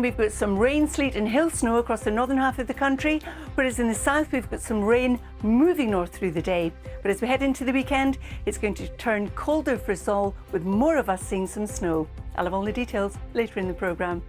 we've got some rain, sleet and hail snow across the northern half of the country, whereas in the south we've got some rain moving north through the day. But as we head into the weekend, it's going to turn colder for us all, with more of us seeing some snow. I'll have all the details later in the programme.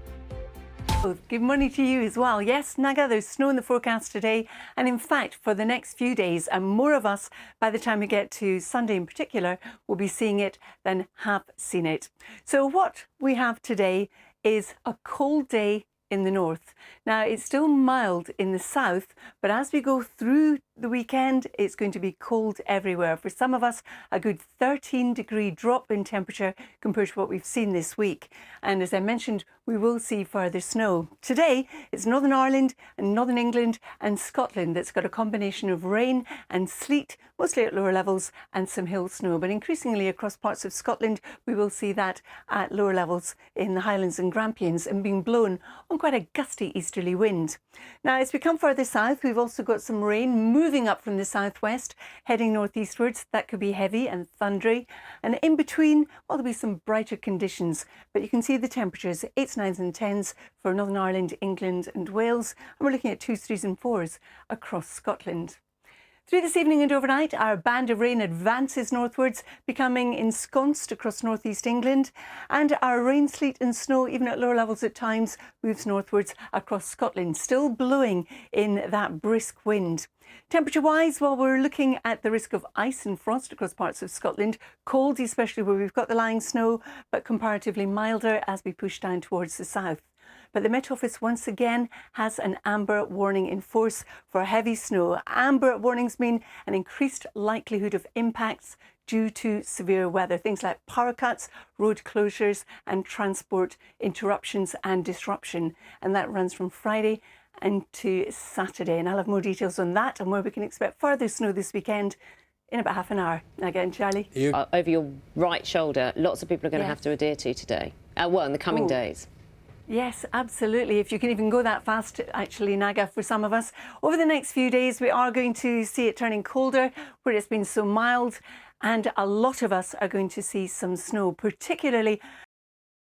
Good morning to you as well. Yes, Naga, there's snow in the forecast today, and in fact for the next few days, and more of us by the time we get to Sunday in particular will be seeing it than have seen it. So what we have today is a cold day in the north. Now it's still mild in the south, but as we go through the weekend, it's going to be cold everywhere. For some of us, a good 13-degree drop in temperature compared to what we've seen this week. And as I mentioned, we will see further snow. Today, it's Northern Ireland and Northern England and Scotland that's got a combination of rain and sleet, mostly at lower levels, and some hill snow. But increasingly across parts of Scotland, we will see that at lower levels in the Highlands and Grampians, and being blown on quite a gusty easterly wind. Now, as we come further south, we've also got some rain moving up from the southwest, heading northeastwards. That could be heavy and thundery. And in between, well, there'll be some brighter conditions. But you can see the temperatures, 8s, 9s and 10s for Northern Ireland, England and Wales. And we're looking at 2s, 3s and 4s across Scotland. Through this evening and overnight, our band of rain advances northwards, becoming ensconced across northeast England, and our rain, sleet and snow, even at lower levels at times, moves northwards across Scotland, still blowing in that brisk wind. Temperature-wise, well, we're looking at the risk of ice and frost across parts of Scotland, cold especially where we've got the lying snow, but comparatively milder as we push down towards the south. But the Met Office once again has an amber warning in force for heavy snow. Amber warnings mean an increased likelihood of impacts due to severe weather, things like power cuts, road closures and transport interruptions and disruption. And that runs from Friday and to Saturday. And I'll have more details on that and where we can expect further snow this weekend in about half an hour. Now again, Charlie. Over your right shoulder, lots of people are going to have to adhere to today. Well, in the coming days. Yes, absolutely. If you can even go that fast, actually, Naga, for some of us. Over the next few days, we are going to see it turning colder where it's been so mild, and a lot of us are going to see some snow, particularly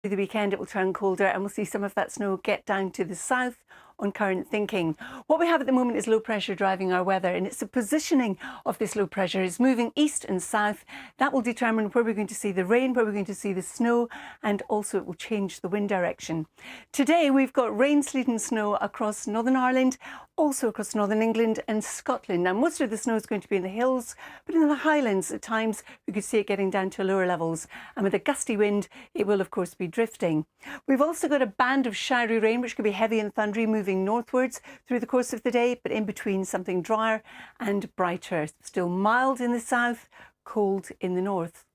the weekend. It will turn colder and we'll see some of that snow get down to the south on current thinking. What we have at the moment is low pressure driving our weather, and it's the positioning of this low pressure. It's moving east and south. That will determine where we're going to see the rain, where we're going to see the snow, and also it will change the wind direction. Today we've got rain, sleet and snow across Northern Ireland, also across Northern England and Scotland. Now most of the snow is going to be in the hills, but in the Highlands at times we could see it getting down to lower levels, and with a gusty wind it will of course be drifting. We've also got a band of showery rain which could be heavy and thundery, moving northwards through the course of the day, but in between something drier and brighter. Still mild in the south, cold in the north.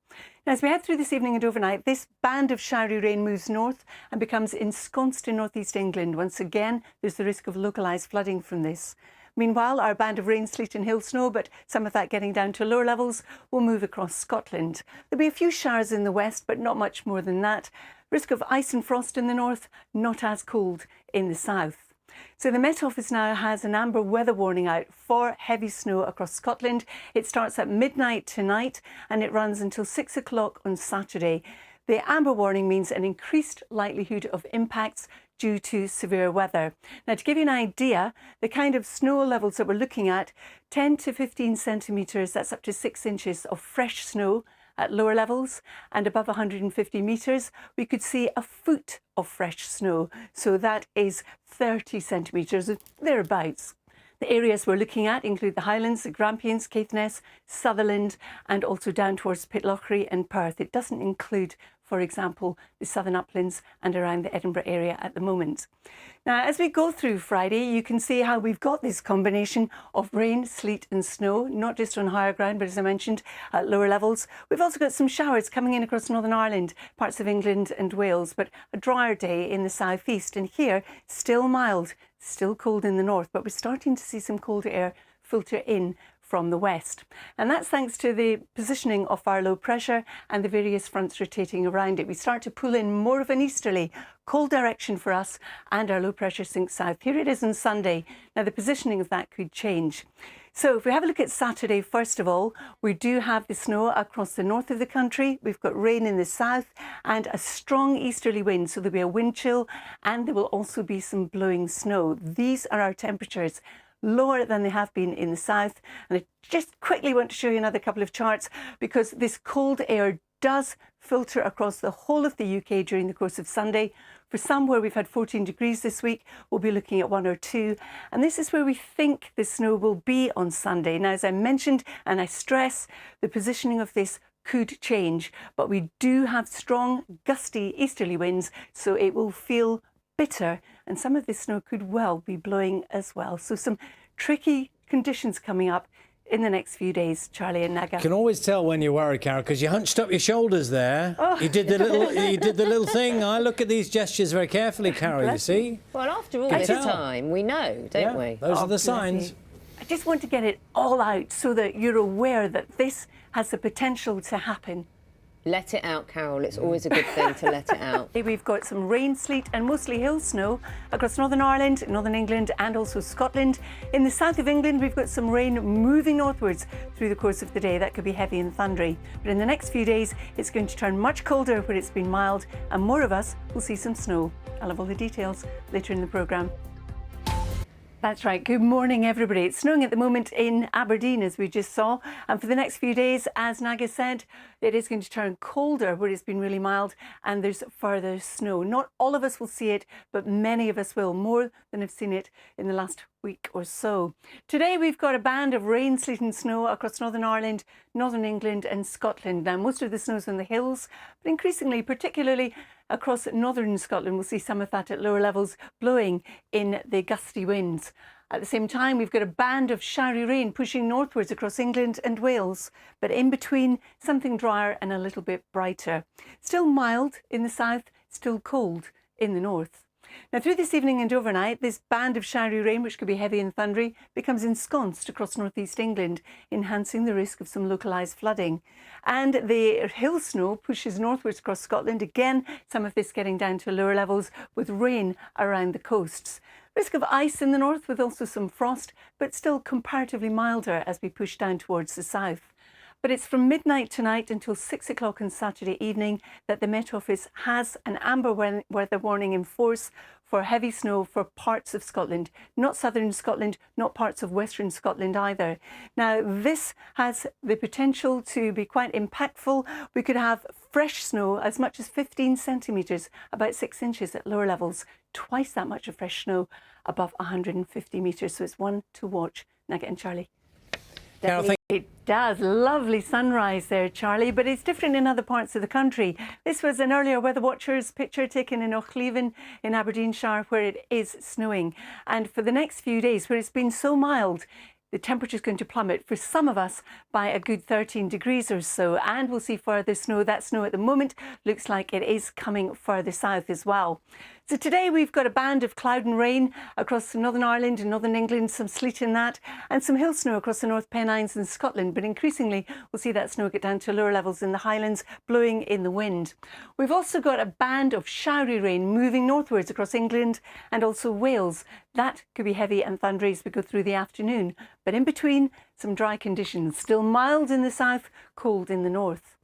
Now, as we head through this evening and overnight, this band of showery rain moves north and becomes ensconced in northeast England. Once again, there's the risk of localised flooding from this. Meanwhile, our band of rain, sleet and hail snow, but some of that getting down to lower levels, will move across Scotland. There'll be a few showers in the west, but not much more than that. Risk of ice and frost in the north, not as cold in the south. So the Met Office now has an amber weather warning out for heavy snow across Scotland. It starts at midnight tonight and it runs until 6 o'clock on Saturday. The amber warning means an increased likelihood of impacts due to severe weather. Now, to give you an idea, the kind of snow levels that we're looking at, 10 to 15 centimetres, that's up to 6 inches of fresh snow at lower levels, and above 150 metres, we could see a foot of fresh snow. So that is 30 centimetres, thereabouts. The areas we're looking at include the Highlands, the Grampians, Caithness, Sutherland, and also down towards Pitlochry and Perth. It doesn't include, for example, the southern uplands and around the Edinburgh area at the moment. Now, as we go through Friday, you can see how we've got this combination of rain, sleet and snow, not just on higher ground, but as I mentioned, at lower levels. We've also got some showers coming in across Northern Ireland, parts of England and Wales, but a drier day in the southeast. And here, still mild, still cold in the north, but we're starting to see some colder air filter in from the west. And that's thanks to the positioning of our low pressure and the various fronts rotating around it. We start to pull in more of an easterly, cold direction for us, and our low pressure sinks south. Here it is on Sunday. Now the positioning of that could change. So if we have a look at Saturday, first of all, we do have the snow across the north of the country. We've got rain in the south and a strong easterly wind. So there'll be a wind chill and there will also be some blowing snow. These are our temperatures, lower than they have been in the south. And I just quickly want to show you another couple of charts because this cold air does filter across the whole of the UK during the course of Sunday. For some where we've had 14 degrees this week, we'll be looking at 1 or 2. And this is where we think the snow will be on Sunday. Now, as I mentioned, and I stress, the positioning of this could change, but we do have strong, gusty easterly winds, so it will feel bitter. And some of this snow could well be blowing as well. So some tricky conditions coming up in the next few days, Charlie and Naga. You can always tell when you're worried, Carol, because you hunched up your shoulders there. Oh. You did the little thing. I look at these gestures very carefully, Carol, you see? Well, after all this time, we know, don't we? Those are the signs. I just want to get it all out so that you're aware that this has the potential to happen. Let it out, Carol. It's always a good thing to let it out. We've got some rain, sleet and mostly hill snow across Northern Ireland, Northern England and also Scotland. In the south of England, we've got some rain moving northwards through the course of the day. That could be heavy and thundery. But in the next few days, it's going to turn much colder where it's been mild and more of us will see some snow. I'll have all the details later in the programme. That's right. Good morning, everybody. It's snowing at the moment in Aberdeen, as we just saw. And for the next few days, as Naga said, it is going to turn colder where it's been really mild and there's further snow. Not all of us will see it, but many of us will, more than have seen it in the last week or so. Today, we've got a band of rain, sleet and snow across Northern Ireland, Northern England and Scotland. Now, most of the snow's in the hills, but increasingly, particularly across northern Scotland, we'll see some of that at lower levels blowing in the gusty winds. At the same time, we've got a band of showery rain pushing northwards across England and Wales, but in between, something drier and a little bit brighter. Still mild in the south, still cold in the north. Now, through this evening and overnight, this band of showery rain, which could be heavy and thundery, becomes ensconced across northeast England, enhancing the risk of some localised flooding. And the hill snow pushes northwards across Scotland. Again, some of this getting down to lower levels with rain around the coasts. Risk of ice in the north with also some frost, but still comparatively milder as we push down towards the south. But it's from midnight tonight until 6 o'clock on Saturday evening that the Met Office has an amber weather warning in force for heavy snow for parts of Scotland. Not southern Scotland, not parts of western Scotland either. Now, this has the potential to be quite impactful. We could have fresh snow as much as 15 centimetres, about 6 inches at lower levels, twice that much of fresh snow above 150 metres. So it's one to watch. Naga and Charlie. Carol, It does. Lovely sunrise there, Charlie, but it's different in other parts of the country. This was an earlier Weather Watchers picture taken in Auchleven in Aberdeenshire where it is snowing. And for the next few days, where it's been so mild, the temperature is going to plummet for some of us by a good 13 degrees or so. And we'll see further snow. That snow at the moment looks like it is coming further south as well. So today we've got a band of cloud and rain across Northern Ireland and Northern England, some sleet in that, and some hill snow across the North Pennines and Scotland. But increasingly, we'll see that snow get down to lower levels in the Highlands, blowing in the wind. We've also got a band of showery rain moving northwards across England and also Wales. That could be heavy and thundery as we go through the afternoon. But in between, some dry conditions. Still mild in the south, cold in the north.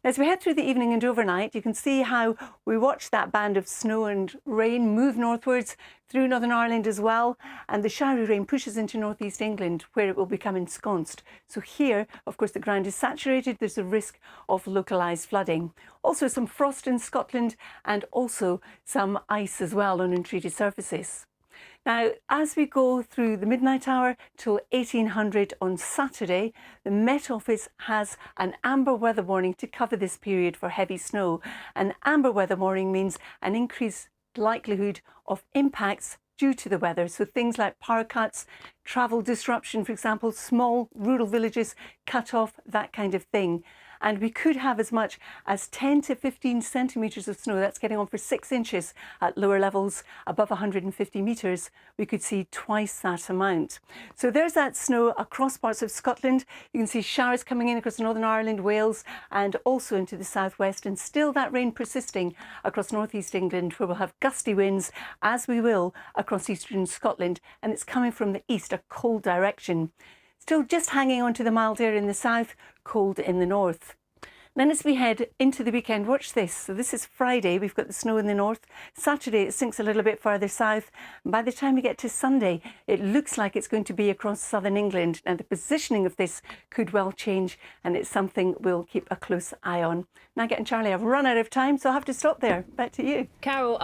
As we head through the evening and overnight, you can see how we watch that band of snow and rain move northwards through Northern Ireland as well. And the showery rain pushes into northeast England where it will become ensconced. So here, of course, the ground is saturated. There's a risk of localised flooding. Also some frost in Scotland and also some ice as well on untreated surfaces. Now, as we go through the midnight hour till 1800 on Saturday, the Met Office has an amber weather warning to cover this period for heavy snow. An amber weather warning means an increased likelihood of impacts due to the weather. So things like power cuts, travel disruption, for example, small rural villages cut off, that kind of thing. And we could have as much as 10 to 15 centimetres of snow. That's getting on for 6 inches at lower levels above 150 metres. We could see twice that amount. So there's that snow across parts of Scotland. You can see showers coming in across Northern Ireland, Wales, and also into the southwest. And still that rain persisting across northeast England, where we'll have gusty winds, as we will across eastern Scotland. And it's coming from the east, a cold direction. Still just hanging on to the mild air in the south, cold in the north. Then as we head into the weekend, watch this. So this is Friday, we've got the snow in the north. Saturday, it sinks a little bit further south. And by the time we get to Sunday, it looks like it's going to be across southern England. Now, the positioning of this could well change, and it's something we'll keep a close eye on. Nugget and Charlie, I've run out of time, so I'll have to stop there. Back to you. Carol,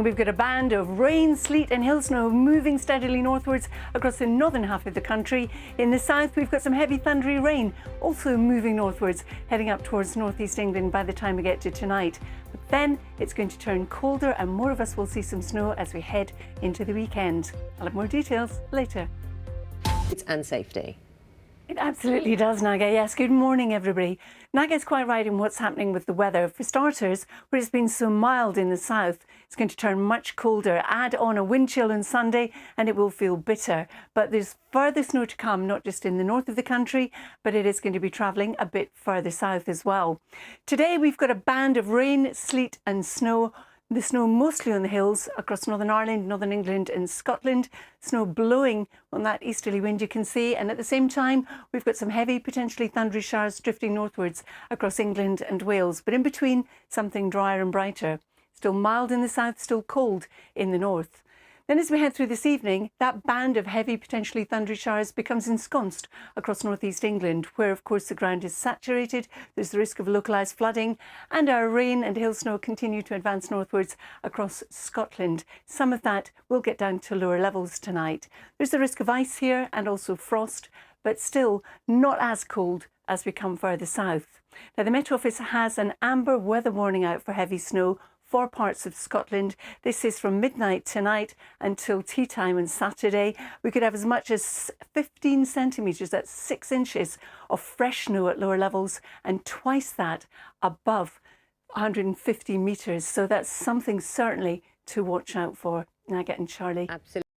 We've got a band of rain, sleet and hill snow moving steadily northwards across the northern half of the country. In the south, we've got some heavy thundery rain also moving northwards, heading up towards northeast England by the time we get to tonight. But then it's going to turn colder and more of us will see some snow as we head into the weekend. I'll have more details later. and safety. It absolutely does, Naga. Yes, good morning, everybody. Naga's quite right in what's happening with the weather. For starters, where it's been so mild in the south, it's going to turn much colder. Add on a wind chill on Sunday and it will feel bitter. But there's further snow to come, not just in the north of the country, but it is going to be travelling a bit further south as well. Today, we've got a band of rain, sleet and snow. The snow mostly on the hills across Northern Ireland, Northern England and Scotland. Snow blowing on that easterly wind you can see. And at the same time, we've got some heavy, potentially thundery showers drifting northwards across England and Wales. But in between, something drier and brighter. Still mild in the south, still cold in the north. Then as we head through this evening, that band of heavy, potentially thundery showers becomes ensconced across northeast England, where of course the ground is saturated, there's the risk of localised flooding, and our rain and hail snow continue to advance northwards across Scotland. Some of that will get down to lower levels tonight. There's the risk of ice here and also frost, but still not as cold as we come further south. Now the Met Office has an amber weather warning out for heavy snow for parts of Scotland. This is from midnight tonight until tea time on Saturday. We could have as much as 15 centimetres, that's 6 inches of fresh snow at lower levels, and twice that above 150 metres. So that's something certainly to watch out for. Now getting Charlie. Absolutely.